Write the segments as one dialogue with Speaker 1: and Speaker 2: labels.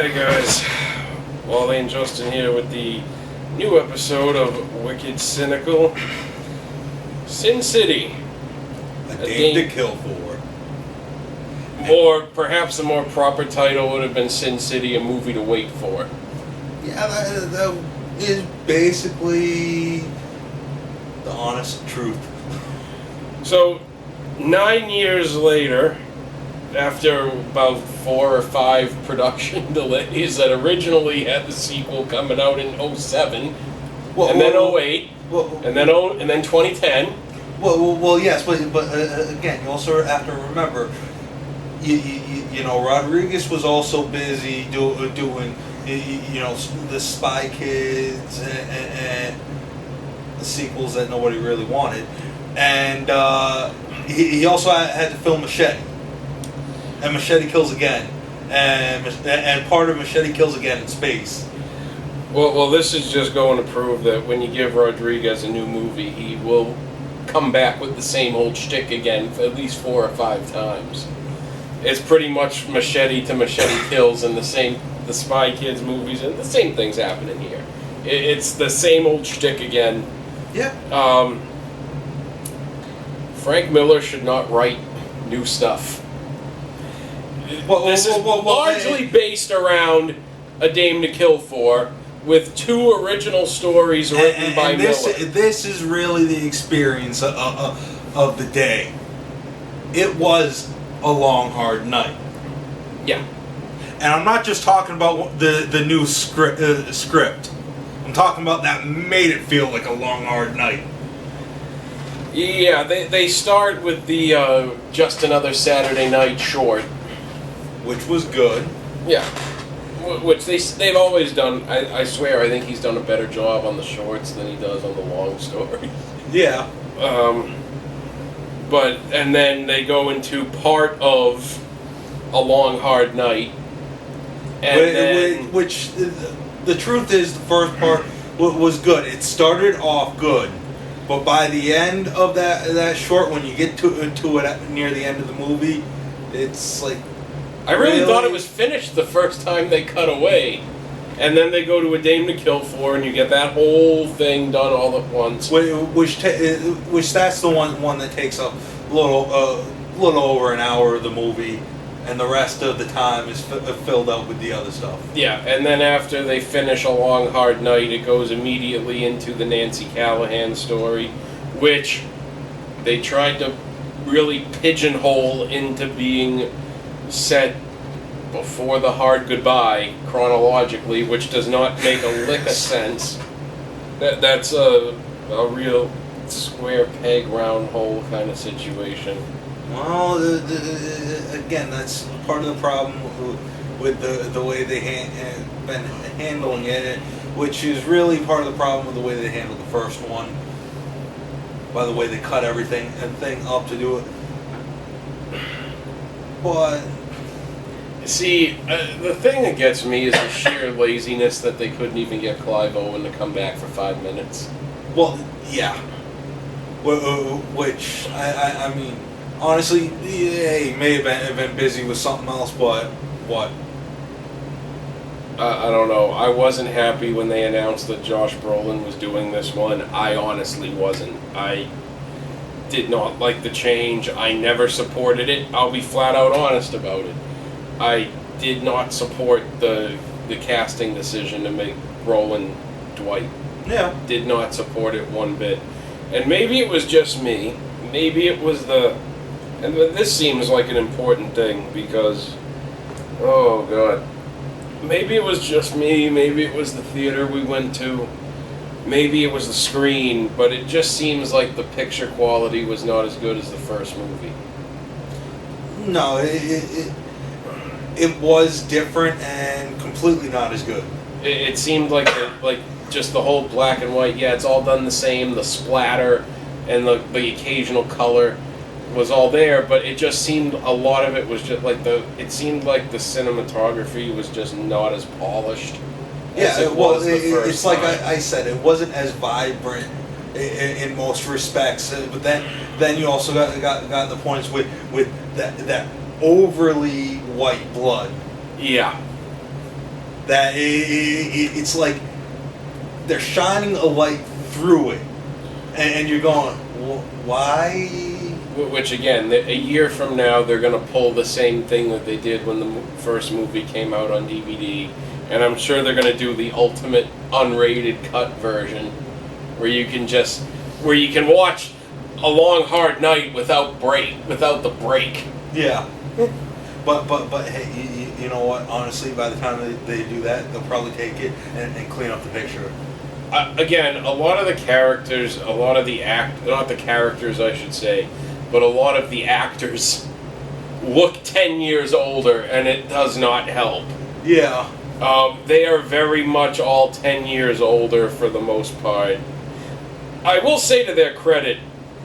Speaker 1: Hey guys, Wally and Justin here with the new episode of Wicked Cynical. Sin City.
Speaker 2: A game to kill for.
Speaker 1: Or perhaps a more proper title would have been Sin City, a movie to wait for.
Speaker 2: Yeah, that is basically the honest truth.
Speaker 1: So, 9 years later, after about 4 or 5 production delays that originally had the sequel coming out in 07, and then 08, and then 2010.
Speaker 2: Well, yes, but again, you also have to remember, you know, Rodriguez was also busy doing the Spy Kids and the sequels that nobody really wanted, and he also had to film Machete. And Machete Kills Again, and part of Machete Kills Again in space.
Speaker 1: Well, this is just going to prove that when you give Rodriguez a new movie, he will come back with the same old shtick again for at least 4 or 5 times. It's pretty much Machete to Machete Kills and the Spy Kids movies, and the same thing's happening here. It's the same old shtick again.
Speaker 2: Yeah.
Speaker 1: Frank Miller should not write new stuff. This is largely based around A Dame to Kill For, with 2 original stories written by Miller.
Speaker 2: This is really the experience of the day. It was a long, hard night.
Speaker 1: Yeah.
Speaker 2: And I'm not just talking about the new script. I'm talking about that made it feel like a long, hard night.
Speaker 1: Yeah, they start with the Just Another Saturday Night short.
Speaker 2: Which was good.
Speaker 1: Yeah. Which they've always done. I swear, I think he's done a better job on the shorts than he does on the long stories.
Speaker 2: Yeah.
Speaker 1: And then they go into part of A Long Hard Night.
Speaker 2: Which the truth is, the first part was good. It started off good. But by the end of that short, when you get to it near the end of the movie, it's like...
Speaker 1: I really thought it was finished the first time they cut away. And then they go to A Dame to Kill For, and you get that whole thing done all at once.
Speaker 2: Which that's the one that takes a little over an hour of the movie, and the rest of the time is filled out with the other stuff.
Speaker 1: Yeah, and then after they finish A Long Hard Night, it goes immediately into the Nancy Callahan story, which they tried to really pigeonhole into being set before The Hard Goodbye chronologically, which does not make a lick of sense. That's a real square peg round hole kind of situation.
Speaker 2: Well, again, that's part of the problem with the way they been handling it, which is really part of the problem with the way they handled the first one. By the way, they cut everything up to do it. But
Speaker 1: see, the thing that gets me is the sheer laziness that they couldn't even get Clive Owen to come back for 5 minutes.
Speaker 2: Well, yeah. Which I mean, honestly, yeah, he may have been busy with something else, but what?
Speaker 1: I don't know. I wasn't happy when they announced that Josh Brolin was doing this one. I honestly wasn't. I did not like the change. I never supported it. I'll be flat out honest about it. I did not support the casting decision to make Brolin Dwight.
Speaker 2: Yeah.
Speaker 1: Did not support it one bit. And maybe it was just me. Maybe it was and this seems like an important thing because, oh God. Maybe it was just me, maybe it was the theater we went to, maybe it was the screen, but it just seems like the picture quality was not as good as the first movie.
Speaker 2: No, it was different and completely not as good.
Speaker 1: It seemed like just the whole black and white, yeah, it's all done the same, the splatter and the occasional color was all there, but it just seemed a lot of it was just like it seemed like the cinematography was just not as polished.
Speaker 2: Yeah, it's like I said, it wasn't as vibrant in most respects. But then you also got the points with that overly white blood.
Speaker 1: Yeah.
Speaker 2: that it's like they're shining a light through it, and you're going, why?
Speaker 1: Which again, a year from now, they're going to pull the same thing that they did when the first movie came out on DVD, and I'm sure they're going to do the ultimate unrated cut version, where you can watch A Long Hard Night without the break.
Speaker 2: Yeah. But hey, you know what? Honestly, by the time they do that, they'll probably take it and clean up the picture.
Speaker 1: Again, a lot of the characters, not the characters, I should say, but a lot of the actors look 10 years older, and it does not help.
Speaker 2: Yeah.
Speaker 1: They are very much all 10 years older for the most part. I will say to their credit,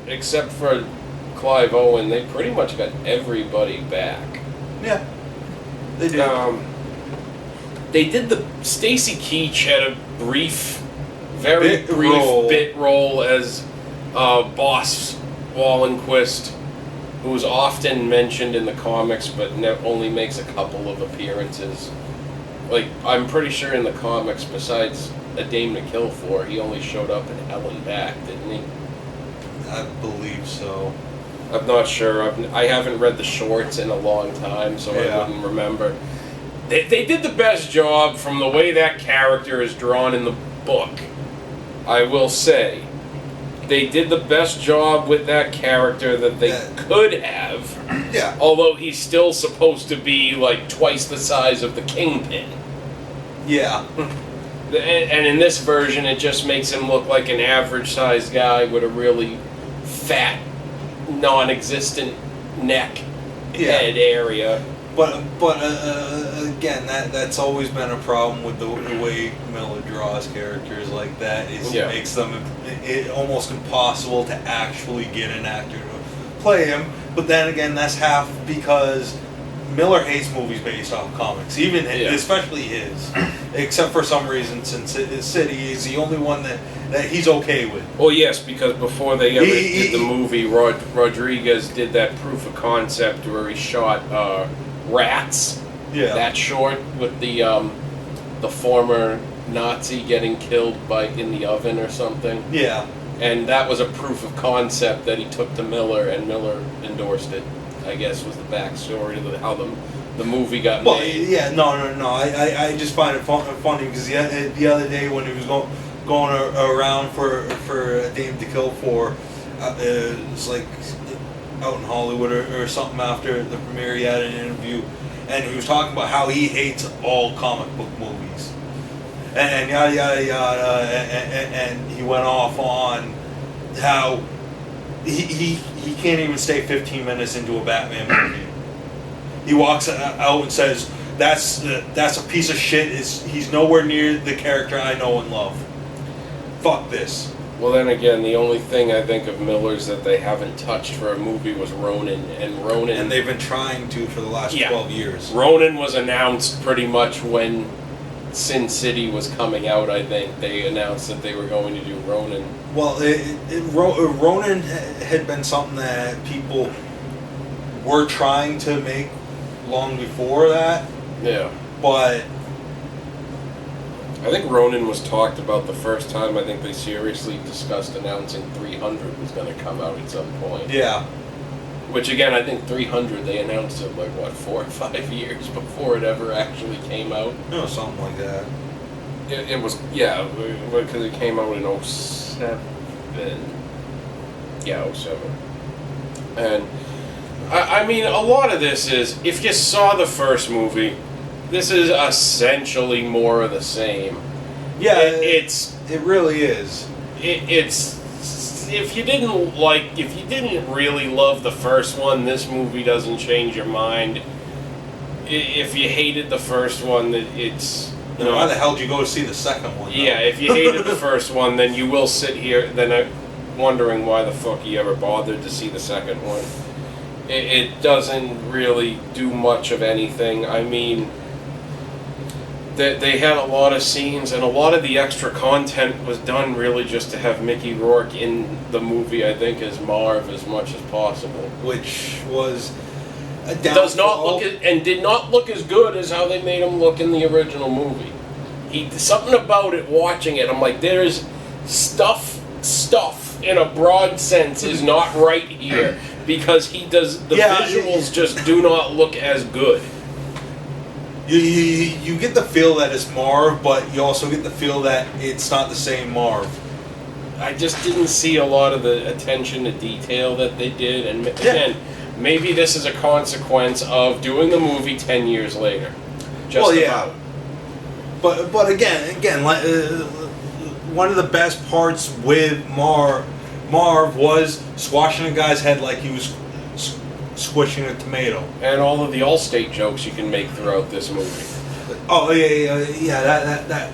Speaker 1: except for Clive Owen, they pretty much got everybody back.
Speaker 2: Yeah, they did.
Speaker 1: They did the Stacy Keach had a very brief bit role as Boss Wallenquist, who is often mentioned in the comics, but only makes a couple of appearances. Like, I'm pretty sure in the comics, besides A Dame to Kill For, he only showed up in Hell and Back, didn't he?
Speaker 2: I believe so.
Speaker 1: I'm not sure. I haven't read the shorts in a long time, so I wouldn't remember. They did the best job from the way that character is drawn in the book. I will say. They did the best job with that character that they could have.
Speaker 2: Yeah.
Speaker 1: Although he's still supposed to be like twice the size of the Kingpin.
Speaker 2: Yeah.
Speaker 1: And in this version, it just makes him look like an average-sized guy with a really fat, non-existent neck, head area.
Speaker 2: But again, that's always been a problem with the way Miller draws characters like that. It makes them almost impossible to actually get an actor to play him. But then again, that's half because Miller hates movies based off comics, especially his. Except for some reason, since City is the only one that he's okay with.
Speaker 1: Well, yes, because before they ever did the movie, Rodriguez did that proof of concept where he shot Rats.
Speaker 2: Yeah.
Speaker 1: That short with the former Nazi getting killed in the oven or something.
Speaker 2: Yeah.
Speaker 1: And that was a proof of concept that he took to Miller, and Miller endorsed it. I guess was the backstory to how the movie got made.
Speaker 2: Yeah, no. I just find it funny because the other day when he was going around for A Dame to Kill For, it was like out in Hollywood or something after the premiere. He had an interview, and he was talking about how he hates all comic book movies, and yada yada yada, and he went off on how he can't even stay 15 minutes into a Batman movie. He walks out and says, that's a piece of shit. He's nowhere near the character I know and love. Fuck this.
Speaker 1: Well, then again, the only thing I think of Miller's that they haven't touched for a movie was Ronin. And
Speaker 2: they've been trying to for the last 12 years.
Speaker 1: Ronin was announced pretty much when Sin City was coming out, I think. They announced that they were going to do Ronin.
Speaker 2: Well, Ronin had been something that people were trying to make long before that.
Speaker 1: Yeah.
Speaker 2: But
Speaker 1: I think Ronin was talked about the first time. I think they seriously discussed announcing 300 was going to come out at some point.
Speaker 2: Yeah.
Speaker 1: Which again, I think 300 they announced it 4 or 5 years before it ever actually came out.
Speaker 2: No, something like that.
Speaker 1: It was, because it came out in 07. Yeah, 07. And I mean, a lot of this is, if you saw the first movie, this is essentially more of the same.
Speaker 2: Yeah,
Speaker 1: it
Speaker 2: really is.
Speaker 1: If you didn't really love the first one, this movie doesn't change your mind. If you hated the first one, it's...
Speaker 2: Why the hell did you go to see the second one?
Speaker 1: Yeah, if you hated the first one, then you will sit here wondering why the fuck you ever bothered to see the second one. It doesn't really do much of anything. I mean, they had a lot of scenes, and a lot of the extra content was done really just to have Mickey Rourke in the movie, I think, as Marv as much as possible. Which was a downfall. Did not look as good as how they made him look in the original movie. something about it. Watching it, I'm like, there's stuff in a broad sense is not right here because he does the visuals just do not look as good.
Speaker 2: You get the feel that it's Marv, but you also get the feel that it's not the same Marv.
Speaker 1: I just didn't see a lot of the attention to detail that they did, and again, maybe this is a consequence of doing the movie 10 years later. Just about.
Speaker 2: But again, like, one of the best parts with Marv was squashing a guy's head like he was squishing a tomato.
Speaker 1: And all of the Allstate jokes you can make throughout this movie.
Speaker 2: Oh yeah.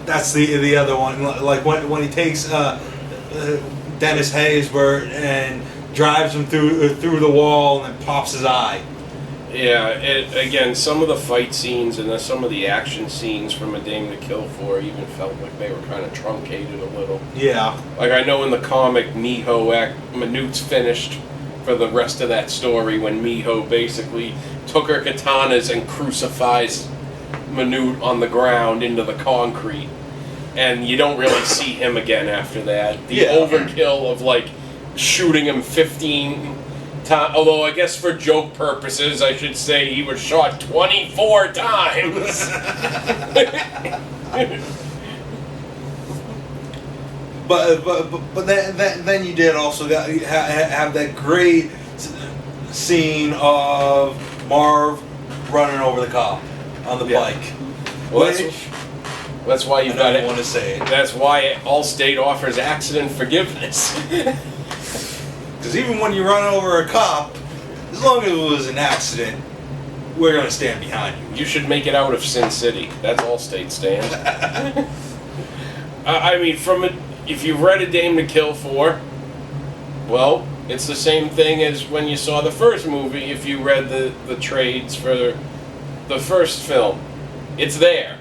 Speaker 2: That's the other one. Like when he takes Dennis Haysbert and drives him through the wall and then pops his eye.
Speaker 1: Yeah, again, some of the fight scenes and some of the action scenes from A Dame to Kill For even felt like they were kind of truncated a little.
Speaker 2: Yeah.
Speaker 1: Like I know in the comic, Minute's finished for the rest of that story when Miho basically took her katanas and crucifies Minute on the ground into the concrete. And you don't really see him again after that. The overkill of like shooting him 15 times, although I guess for joke purposes I should say he was shot 24 times.
Speaker 2: But then you did also have that great scene of Marv running over the cop on the bike.
Speaker 1: Well, that's why you got
Speaker 2: it. Want to say it.
Speaker 1: That's why Allstate offers accident forgiveness.
Speaker 2: Because even when you run over a cop, as long as it was an accident, we're going to stand behind you.
Speaker 1: You should make it out of Sin City. That's Allstate stand. I mean, if you've read A Dame to Kill For, well, it's the same thing as when you saw the first movie. If you read the trades for the first film, it's there.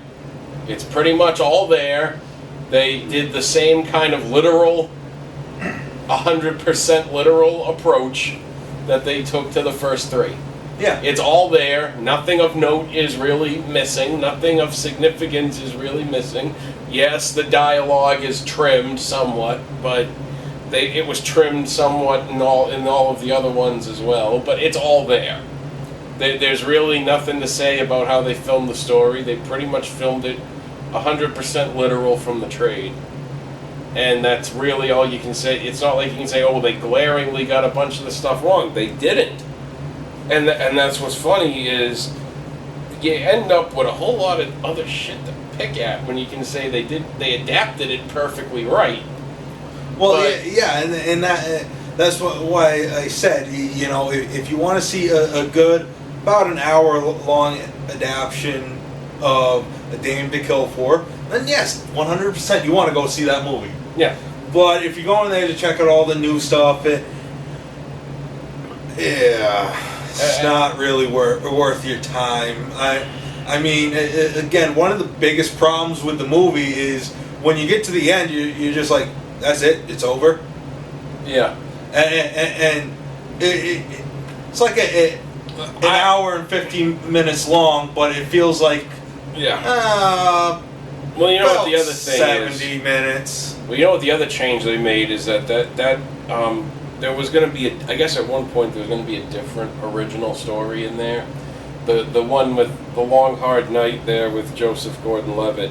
Speaker 1: It's pretty much all there. They did the same kind of literal, 100% literal approach that they took to the first three.
Speaker 2: Yeah.
Speaker 1: It's all there. Nothing of note is really missing. Nothing of significance is really missing. Yes, the dialogue is trimmed somewhat, but it was trimmed somewhat in all of the other ones as well. But it's all there. There's really nothing to say about how they filmed the story. They pretty much filmed it 100% literal from the trade. And that's really all you can say. It's not like you can say, oh, they glaringly got a bunch of the stuff wrong. They didn't. And that's what's funny is you end up with a whole lot of other shit to pick at when you can say they adapted it perfectly right.
Speaker 2: Well, and that's why I said, you know, if you want to see a good, about an hour long adaptation of A Dame to Kill For, then yes, 100% you want to go see that movie.
Speaker 1: Yeah.
Speaker 2: But if you're going there to check out all the new stuff, it's not really worth your time. I mean, again, one of the biggest problems with the movie is when you get to the end, you're just like, that's it, it's over.
Speaker 1: Yeah.
Speaker 2: And it's like an hour and 15 minutes long, but it feels like
Speaker 1: well, you know what the other thing
Speaker 2: 70 minutes.
Speaker 1: Well, you know what the other change they made is that there was going to be I guess at one point there was going to be a different original story in there. The one with The Long Hard Night there with Joseph Gordon-Levitt.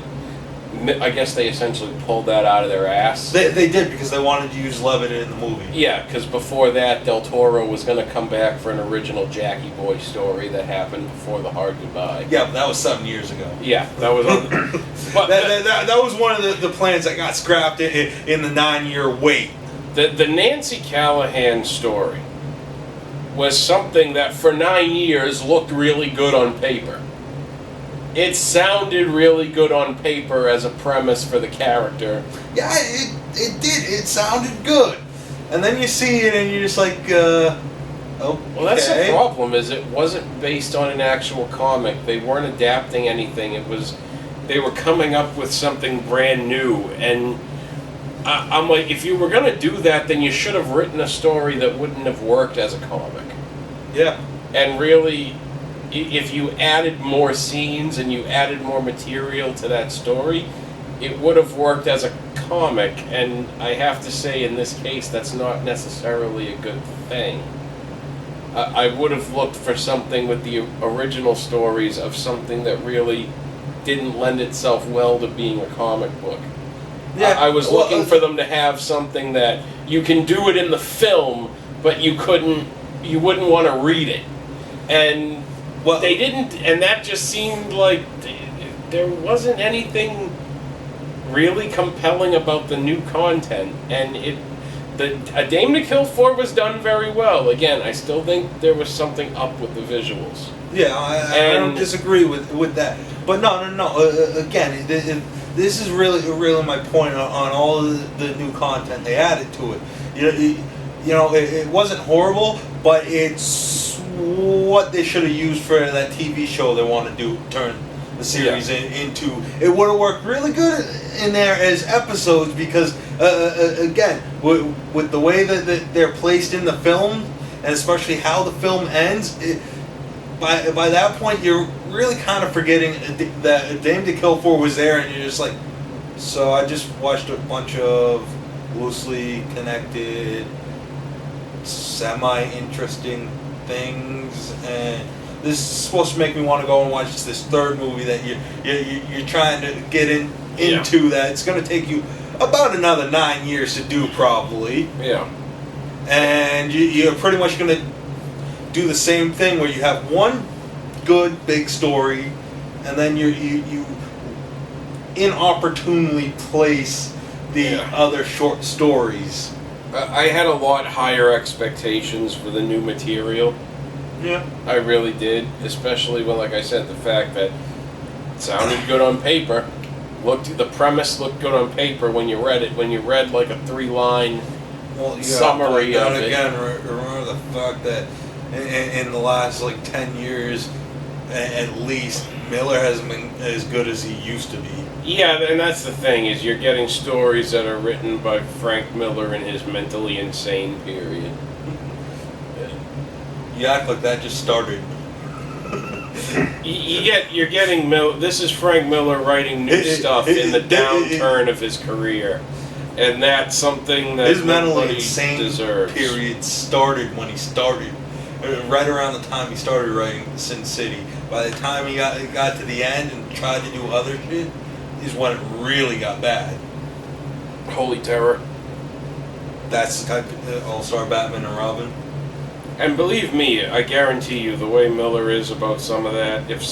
Speaker 1: I guess they essentially pulled that out of their ass.
Speaker 2: They did because they wanted to use Levitt in the movie.
Speaker 1: Yeah, because before that, Del Toro was going to come back for an original Jackie Boy story that happened before The Hard Goodbye.
Speaker 2: Yeah, but that was 7 years ago.
Speaker 1: Yeah, that was on. But
Speaker 2: that was one of the plans that got scrapped in the 9-year wait.
Speaker 1: The Nancy Callahan story was something that for 9 years looked really good on paper. It sounded really good on paper as a premise for the character.
Speaker 2: Yeah, it did. It sounded good. And then you see it and you're just like, okay.
Speaker 1: Well, that's the problem, is it wasn't based on an actual comic. They weren't adapting anything. They were coming up with something brand new. And I'm like, if you were going to do that, then you should have written a story that wouldn't have worked as a comic.
Speaker 2: Yeah.
Speaker 1: And really, if you added more scenes and you added more material to that story, it would have worked as a comic, and I have to say in this case that's not necessarily a good thing. I would have looked for something with the original stories of something that really didn't lend itself well to being a comic book.
Speaker 2: Yeah,
Speaker 1: I was looking for them to have something that you can do it in the film, but you wouldn't want to read it. And they didn't, and that just seemed like there wasn't anything really compelling about the new content. And A Dame to Kill For was done very well. Again, I still think there was something up with the visuals.
Speaker 2: Yeah, I don't disagree with that. But no. Again, this is really my point on all of the new content they added to it. It wasn't horrible, but it's what they should have used for that TV show they want to turn the series into. It would have worked really good in there as episodes because, again, with the way that they're placed in the film, and especially how the film ends, by that point you're really kind of forgetting that Dame to Kill For was there, and you're just like, so I just watched a bunch of loosely connected, semi-interesting things, and this is supposed to make me want to go and watch this third movie that you're trying to get into. That it's going to take you about another 9 years to do, probably. Yeah. And you're pretty much going to do the same thing where you have one good big story, and then you inopportunely place the other short stories.
Speaker 1: I had a lot higher expectations for the new material.
Speaker 2: Yeah.
Speaker 1: I really did, especially when, like I said, the fact that it sounded good on paper. The premise looked good on paper when you read it. When you read like a 3-line summary of it.
Speaker 2: Again, remember the fact that in the last 10 years, at least, Miller hasn't been as good as he used to be.
Speaker 1: Yeah, and that's the thing, is you're getting stories that are written by Frank Miller in his mentally insane period.
Speaker 2: You act like that just started.
Speaker 1: You're getting this is Frank Miller writing new stuff in the downturn of his career. And that's something that
Speaker 2: his mentally insane
Speaker 1: deserves.
Speaker 2: Period started when he started. Right around the time he started writing Sin City. By the time he got to the end and tried to do other shit, is when it really got bad.
Speaker 1: Holy Terror.
Speaker 2: That's the type of All-Star Batman and Robin.
Speaker 1: And believe me, I guarantee you, the way Miller is about some of that, if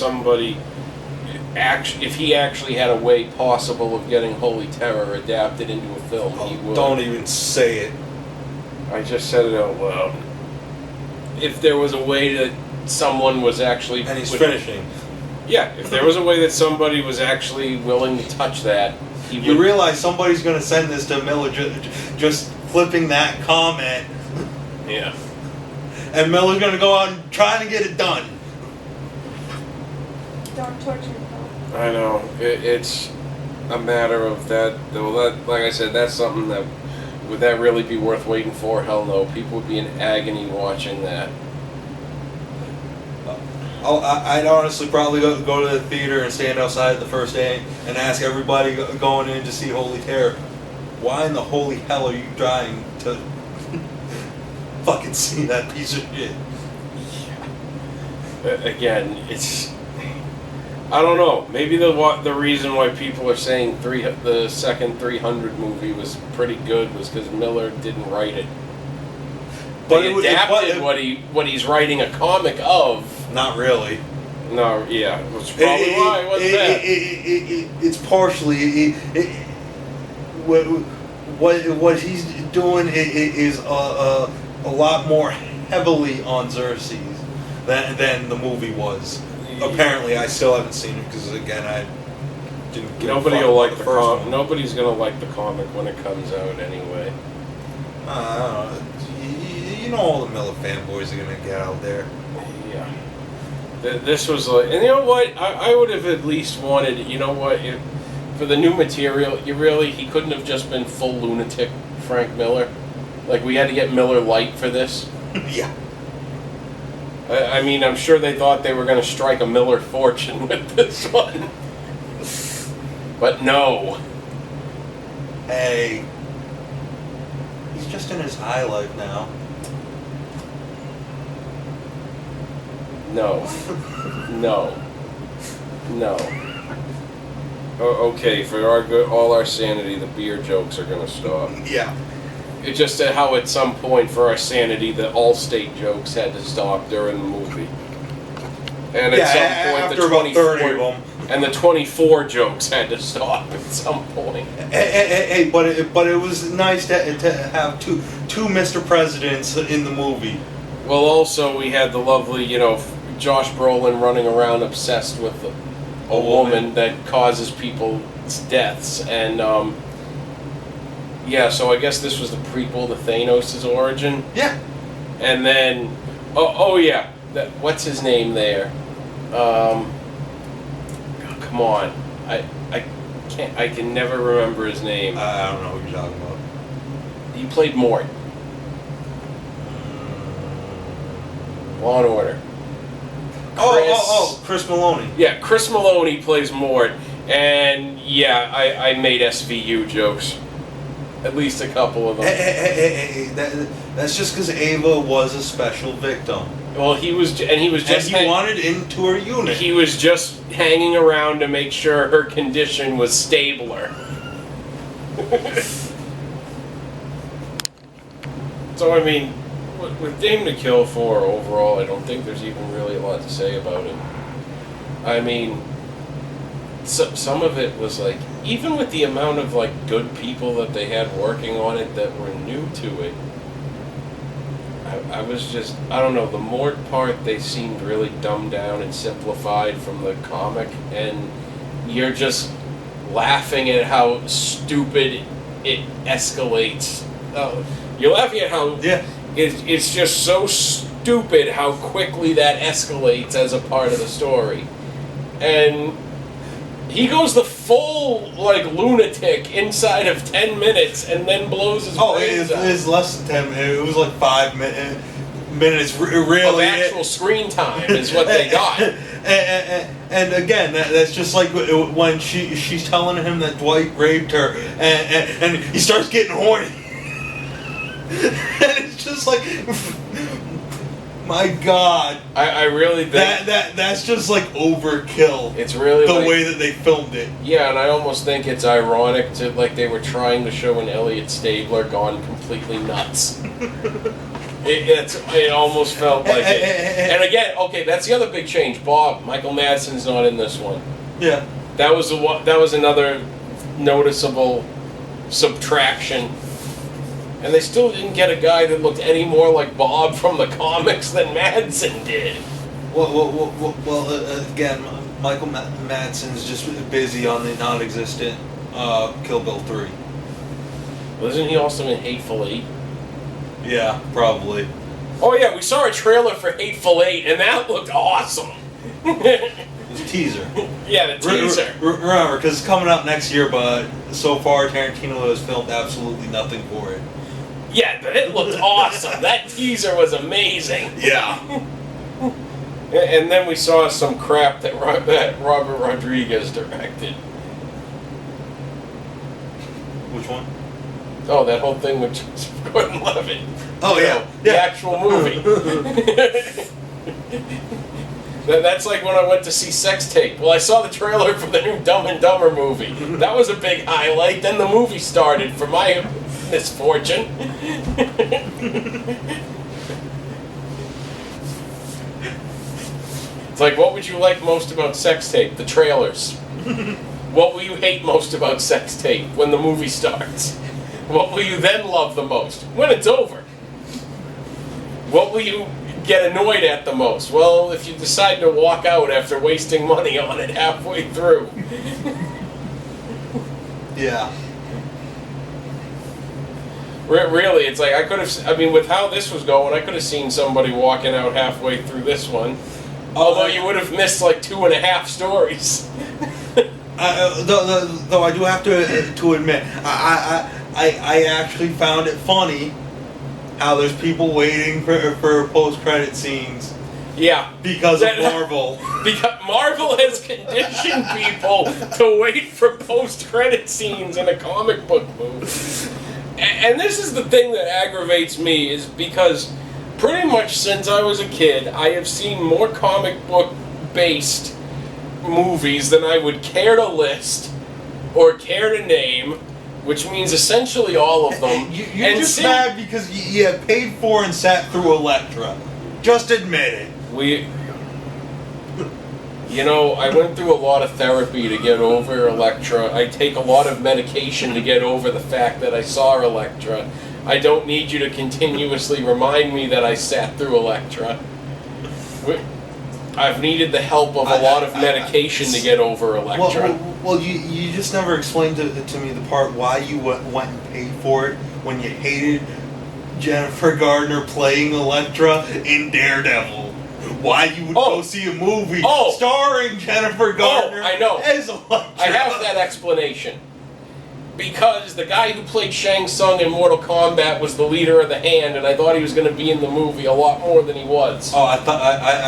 Speaker 1: he actually had a way possible of getting Holy Terror adapted into a film, he would.
Speaker 2: Don't even say it.
Speaker 1: I just said it out loud. If there was a way that someone was actually...
Speaker 2: And he's finishing.
Speaker 1: Yeah, if there was a way that somebody was actually willing to touch that, he would...
Speaker 2: You realize somebody's going to send this to Miller just flipping that comment.
Speaker 1: Yeah.
Speaker 2: And Miller's going to go out and try to get it done.
Speaker 3: Don't torture me.
Speaker 1: I know. It's a matter of that... Well, like I said, that's something that... Would that really be worth waiting for? Hell no. People would be in agony watching that.
Speaker 2: I'd honestly probably go to the theater and stand outside the first day and ask everybody going in to see Holy Terror, why in the holy hell are you trying to fucking see that piece of shit?
Speaker 1: Yeah. Again, it's... I don't know. Maybe the reason why people are saying the second 300 movie was pretty good was because Miller didn't write it. But he adapted what he's writing a comic of.
Speaker 2: Not really.
Speaker 1: No, yeah, which probably why it wasn't that.
Speaker 2: It's partially what he's doing is a lot more heavily on Xerxes than the movie was. Apparently, I still haven't seen it because again, I didn't.
Speaker 1: Nobody will like the comic. Nobody's gonna like the comic when it comes out anyway.
Speaker 2: You know, all the Miller fanboys are gonna get out there.
Speaker 1: Yeah. This was like, and you know what? I would have at least wanted. You know what? For the new material, he couldn't have just been full lunatic Frank Miller. Like we had to get Miller Lite for this.
Speaker 2: Yeah.
Speaker 1: I mean, I'm sure they thought they were going to strike a Miller fortune with this one. But no.
Speaker 2: Hey, he's just in his high life now.
Speaker 1: No. No. No. Okay, for our good, all our sanity, the beer jokes are gonna stop.
Speaker 2: Yeah.
Speaker 1: It's just that how at some point, for our sanity, the Allstate jokes had to stop during the movie. And at some point,
Speaker 2: after about 30 of them.
Speaker 1: And the 24 jokes had to stop at some point.
Speaker 2: Hey, but it was nice to have two Mr. Presidents in the movie.
Speaker 1: Well, also we had the lovely, Josh Brolin running around obsessed with a woman that causes people's deaths, and yeah. So I guess this was the prequel to Thanos' origin.
Speaker 2: Yeah.
Speaker 1: And then, oh yeah, what's his name there? Come on, I can never remember his name.
Speaker 2: I don't know who you're talking about.
Speaker 1: He played Mort. Law and Order.
Speaker 2: Chris Maloney.
Speaker 1: Yeah, Chris Maloney plays Mort, and yeah, I made SVU jokes. At least a couple of them.
Speaker 2: Hey, that's just because Ava was a special victim.
Speaker 1: Well, he was just.
Speaker 2: And he wanted into her unit.
Speaker 1: He was just hanging around to make sure her condition was stabler. So, I mean, with Dame to Kill for overall, I don't think there's even really a lot to say about it. I mean, some of it was like, even with the amount of like good people that they had working on it that were new to it, I was just, I don't know, the Mort part, they seemed really dumbed down and simplified from the comic, and you're just laughing at how stupid it escalates. You're laughing at how it's just so stupid how quickly that escalates as a part of the story. And he goes the full, like, lunatic inside of 10 minutes and then blows his brains out.
Speaker 2: It was less than 10 minutes. It was like 5 minutes, really.
Speaker 1: Of actual screen time is what they got.
Speaker 2: And again, that's just like when she's telling him that Dwight raped her, and he starts getting horny. And it's just like, my God,
Speaker 1: I really think
Speaker 2: that's just like overkill.
Speaker 1: It's really
Speaker 2: the way that they filmed it.
Speaker 1: Yeah, and I almost think it's ironic to, like, they were trying to show an Elliot Stabler gone completely nuts. It almost felt like it. And again, okay, that's the other big change. Michael Madsen's not in this one.
Speaker 2: Yeah,
Speaker 1: that was another noticeable subtraction. And they still didn't get a guy that looked any more like Bob from the comics than Madsen did.
Speaker 2: Well, again, Michael Madsen's just busy on the non-existent Kill Bill 3.
Speaker 1: Wasn't he also in Hateful Eight?
Speaker 2: Yeah, probably.
Speaker 1: Oh yeah, we saw a trailer for Hateful Eight, and that looked awesome.
Speaker 2: It was a teaser.
Speaker 1: Yeah, the teaser.
Speaker 2: Remember, because it's coming out next year, but so far Tarantino has filmed absolutely nothing for it.
Speaker 1: Yeah, but it looked awesome. That teaser was amazing.
Speaker 2: Yeah.
Speaker 1: And then we saw some crap that Robert Rodriguez directed. Which
Speaker 2: one?
Speaker 1: Oh, that whole thing with Joseph Gordon-Levitt.
Speaker 2: Oh, yeah.
Speaker 1: The actual movie. That's like when I went to see Sex Tape. Well, I saw the trailer for the new Dumb and Dumber movie. That was a big highlight. Then the movie started, for my misfortune. It's like, what would you like most about Sex Tape? The trailers. What will you hate most about Sex Tape when the movie starts? What will you then love the most when it's over? What will you get annoyed at the most? Well, if you decide to walk out after wasting money on it halfway through.
Speaker 2: Yeah.
Speaker 1: Really, it's like with how this was going, I could have seen somebody walking out halfway through this one. Although you would have missed like 2.5 stories.
Speaker 2: Though I do have to admit, I actually found it funny how there's people waiting for post-credit scenes.
Speaker 1: Yeah.
Speaker 2: Because of Marvel.
Speaker 1: Because Marvel has conditioned people to wait for post-credit scenes in a comic book movie. And this is the thing that aggravates me, is because pretty much since I was a kid, I have seen more comic book-based movies than I would care to list or care to name, which means essentially all of them.
Speaker 2: You're just mad because you paid for and sat through Elektra. Just admit it.
Speaker 1: I went through a lot of therapy to get over Elektra. I take a lot of medication to get over the fact that I saw Elektra. I don't need you to continuously remind me that I sat through Elektra. I've needed the help of a lot of medication to get over Elektra.
Speaker 2: Well, you just never explained to me the part why you went and paid for it when you hated Jennifer Gardner playing Elektra in Daredevil. Why you would go see a movie starring Jennifer Gardner
Speaker 1: I know.
Speaker 2: as Elektra.
Speaker 1: I have that explanation. Because the guy who played Shang Tsung in Mortal Kombat was the leader of the Hand, and I thought he was going to be in the movie a lot more than he was.
Speaker 2: Oh, I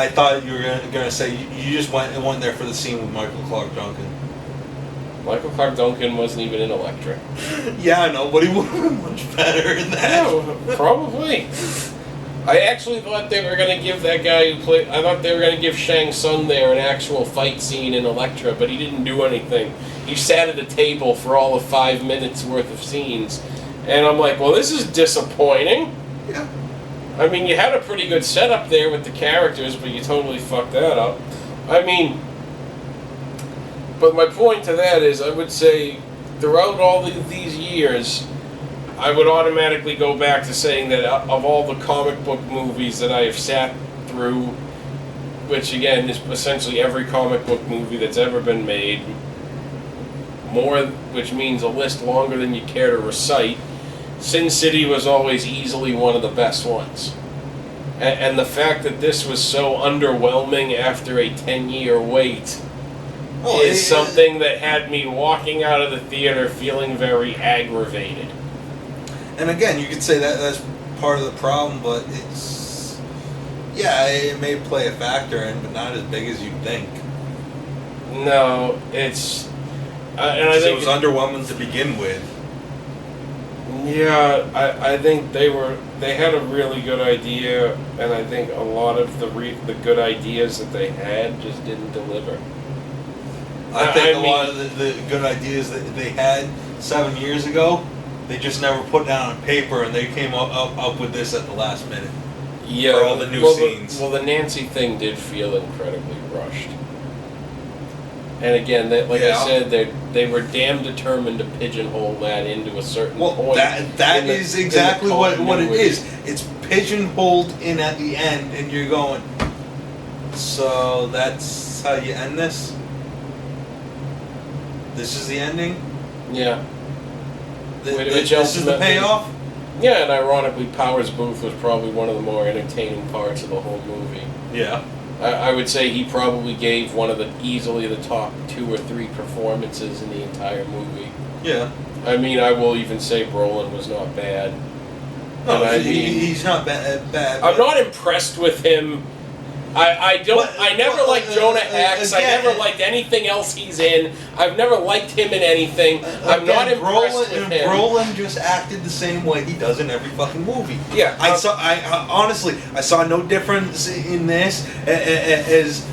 Speaker 2: thought you were going to say you just went there for the scene with Michael Clark Duncan.
Speaker 1: Michael Clark Duncan wasn't even in Elektra.
Speaker 2: Yeah, I know, but he would have been much better in that.
Speaker 1: Yeah, probably. I actually thought they were going to give that guy who played... I thought they were going to give Shang Tsung there an actual fight scene in Elektra, but he didn't do anything. He sat at a table for all of 5 minutes worth of scenes. And I'm like, well, this is disappointing.
Speaker 2: Yeah.
Speaker 1: I mean, you had a pretty good setup there with the characters, but you totally fucked that up. I mean... But my point to that is, I would say, throughout all these years... I would automatically go back to saying that of all the comic book movies that I have sat through, which again is essentially every comic book movie that's ever been made, which means a list longer than you care to recite, Sin City was always easily one of the best ones. And the fact that this was so underwhelming after a 10-year wait is something that had me walking out of the theater feeling very aggravated.
Speaker 2: And again, you could say that that's part of the problem, but it's... Yeah, it may play a factor in, but not as big as you'd think.
Speaker 1: No, it's... and I think
Speaker 2: it was underwhelming to begin with.
Speaker 1: Yeah, I think they had a really good idea, and I think a lot of the good ideas that they had just didn't deliver.
Speaker 2: I think a lot of the good ideas that they had 7 years ago, they just never put down on paper, and they came up with this at the last minute.
Speaker 1: Yeah,
Speaker 2: for all the new scenes.
Speaker 1: The Nancy thing did feel incredibly rushed. And again, I said, they were damn determined to pigeonhole that into a certain point.
Speaker 2: That is exactly what it is. It's pigeonholed in at the end, and you're going, so that's how you end this? This is the ending?
Speaker 1: Yeah.
Speaker 2: This is the payoff?
Speaker 1: Yeah, and ironically, Powers Booth was probably one of the more entertaining parts of the whole movie.
Speaker 2: Yeah.
Speaker 1: I would say he probably gave easily the top 2 or 3 performances in the entire movie.
Speaker 2: Yeah.
Speaker 1: I mean, I will even say Brolin was not bad.
Speaker 2: No, he's not bad.
Speaker 1: I'm not impressed with him. I never liked Jonah Hex. I never liked anything else he's in. I've never liked him in anything. I'm not impressed with him.
Speaker 2: Brolin just acted the same way he does in every fucking movie.
Speaker 1: Yeah.
Speaker 2: Honestly, I saw no difference in this as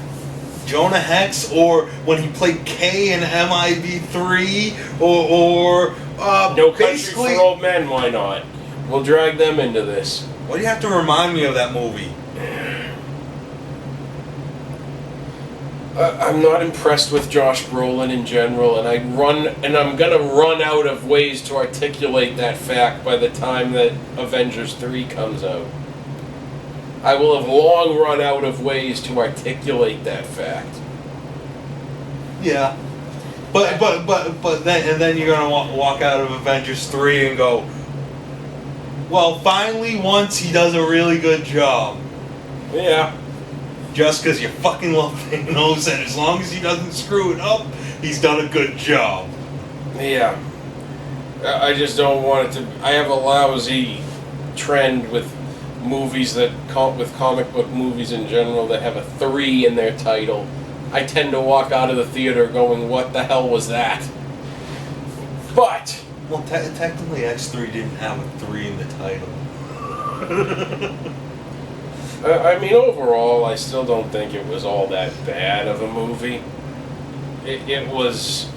Speaker 2: Jonah Hex or when he played K in MIB3 or
Speaker 1: No Country for Old Men. Why not? We'll drag them into this.
Speaker 2: Why do you have to remind me of that movie?
Speaker 1: I'm not impressed with Josh Brolin in general, and I'm gonna run out of ways to articulate that fact by the time that Avengers 3 comes out. I will have long run out of ways to articulate that fact.
Speaker 2: Yeah, but then you're gonna walk out of Avengers 3 and go, well, finally, once he does a really good job.
Speaker 1: Yeah.
Speaker 2: Just because you fucking love Thanos, and as long as he doesn't screw it up, he's done a good job.
Speaker 1: Yeah. I just don't want it to... I have a lousy trend with movies with comic book movies in general that have a 3 in their title, I tend to walk out of the theater going, what the hell was that? But
Speaker 2: Well, technically X3 didn't have a 3 in the title.
Speaker 1: I mean, overall, I still don't think it was all that bad of a movie. It was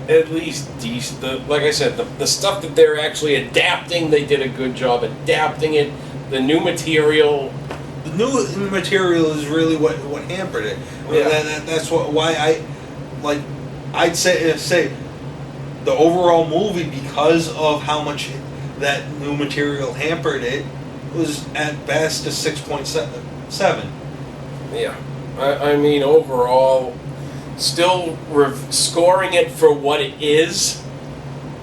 Speaker 1: at least decent. Like I said, the stuff that they're actually adapting, they did a good job adapting it. The new material.
Speaker 2: The new material is really what hampered it.
Speaker 1: Yeah.
Speaker 2: That's why I'd say the overall movie, because of how much that new material hampered it, was at best a 6.7.
Speaker 1: Yeah. I mean, overall, still scoring it for what it is,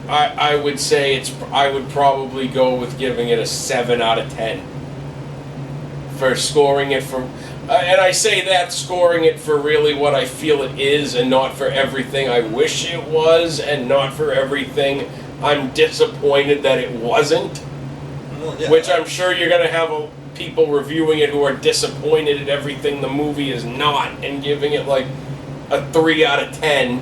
Speaker 1: I would say I would probably go with giving it a 7 out of 10. For scoring it for, and I say that scoring it for really what I feel it is, and not for everything I wish it was, and not for everything I'm disappointed that it wasn't.
Speaker 2: Well, yeah.
Speaker 1: Which I'm sure you're going to have people reviewing it who are disappointed at everything the movie is not, and giving it like a 3 out of 10.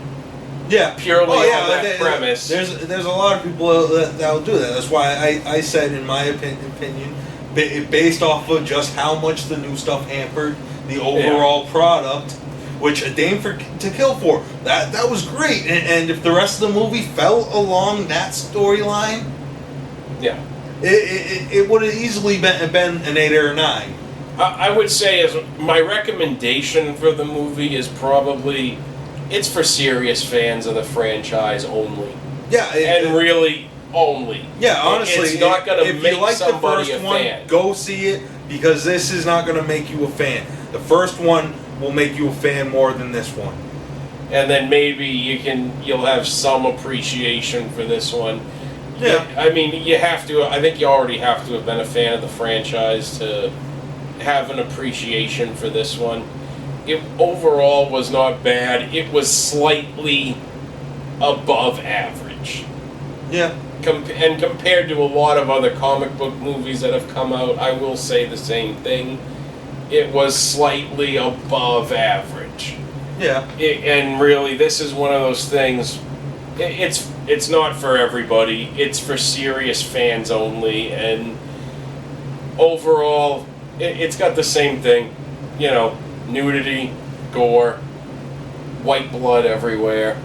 Speaker 2: Yeah,
Speaker 1: purely on that premise.
Speaker 2: There's a lot of people that will do that. That's why I said, in my opinion, based off of just how much the new stuff hampered the overall product, which A Dame to Kill For, that was great. And if the rest of the movie fell along that storyline,
Speaker 1: yeah,
Speaker 2: it would have easily been an 8 or a 9.
Speaker 1: I would say as my recommendation for the movie is probably, it's for serious fans of the franchise only.
Speaker 2: Yeah,
Speaker 1: and really only.
Speaker 2: Yeah, honestly,
Speaker 1: it's not going to make
Speaker 2: you like
Speaker 1: somebody
Speaker 2: the first
Speaker 1: a
Speaker 2: one,
Speaker 1: fan.
Speaker 2: go see it, because this is not going to make you a fan. The first one will make you a fan more than this one.
Speaker 1: And then maybe you'll have some appreciation for this one.
Speaker 2: Yeah.
Speaker 1: I mean, you have to. I think you already have to have been a fan of the franchise to have an appreciation for this one. It overall was not bad. It was slightly above average.
Speaker 2: Yeah.
Speaker 1: And compared to a lot of other comic book movies that have come out, I will say the same thing. It was slightly above average.
Speaker 2: Yeah.
Speaker 1: And really, this is one of those things. It's not for everybody. It's for serious fans only. And overall, it's got the same thing. You know, nudity, gore, white blood everywhere.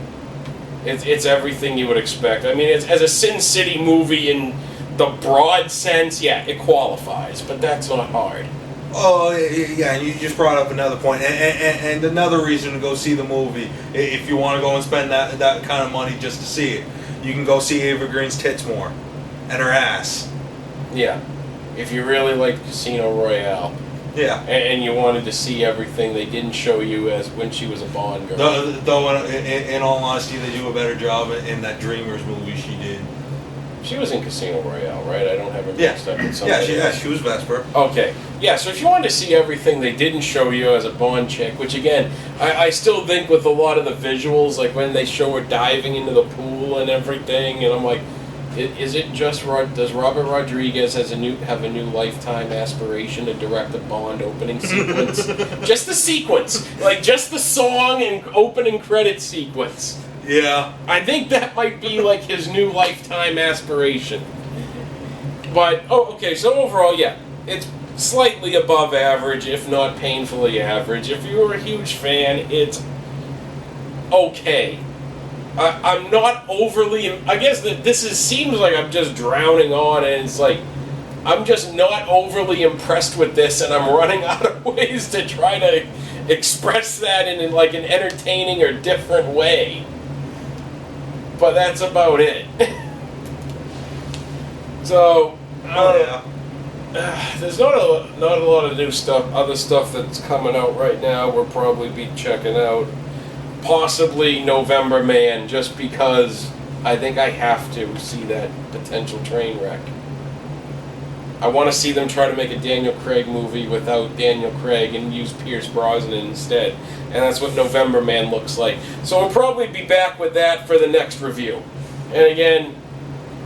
Speaker 1: It's everything you would expect. I mean, as a Sin City movie in the broad sense, yeah, it qualifies, but that's not hard.
Speaker 2: Oh, yeah, and you just brought up another point. And another reason to go see the movie, if you want to go and spend that kind of money just to see it, you can go see Ava Green's tits more. And her ass.
Speaker 1: Yeah. If you really like Casino Royale.
Speaker 2: Yeah.
Speaker 1: And you wanted to see everything they didn't show you as when she was a Bond girl.
Speaker 2: Though in all honesty, they do a better job in that Dreamers movie she did.
Speaker 1: She was in Casino Royale, right? I don't have her mixed up with somebody.
Speaker 2: Yeah, she was Vesper.
Speaker 1: Okay. Yeah, so if you wanted to see everything they didn't show you as a Bond chick, which again, I still think with a lot of the visuals, like when they show her diving into the pool and everything, and I'm like, is it just, does Robert Rodriguez have a new lifetime aspiration to direct a Bond opening sequence? Just the sequence. Like, just the song and opening credit sequence.
Speaker 2: Yeah.
Speaker 1: I think that might be like his new lifetime aspiration. But, okay, so overall, yeah, it's slightly above average, if not painfully average. If you were a huge fan, it's okay. I'm not overly, I guess that seems like I'm just drowning on, and it's like, I'm just not overly impressed with this, and I'm running out of ways to try to express that in like an entertaining or different way. But that's about it. So, there's not a lot of new stuff, other stuff that's coming out right now we'll probably be checking out. Possibly November Man, just because I think I have to see that potential train wreck. I want to see them try to make a Daniel Craig movie without Daniel Craig and use Pierce Brosnan instead. And that's what November Man looks like. So we'll probably be back with that for the next review. And again,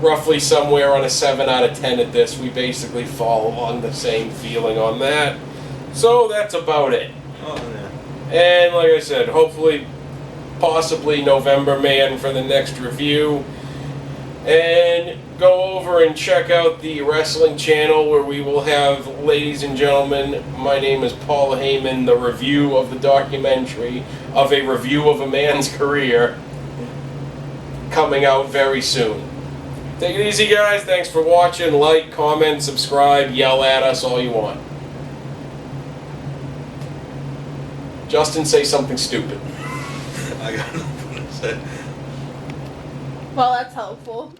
Speaker 1: roughly somewhere on a 7 out of 10 at this. We basically fall on the same feeling on that. So that's about it.
Speaker 2: Oh, yeah.
Speaker 1: And like I said, hopefully, possibly November Man for the next review. And go over and check out the wrestling channel where we will have, ladies and gentlemen, my name is Paul Heyman, the review of the documentary of A Review of a Man's Career, coming out very soon. Take it easy, guys. Thanks for watching. Like, comment, subscribe, yell at us all you want. Justin, say something stupid.
Speaker 2: I got nothing to say.
Speaker 3: Well, that's helpful.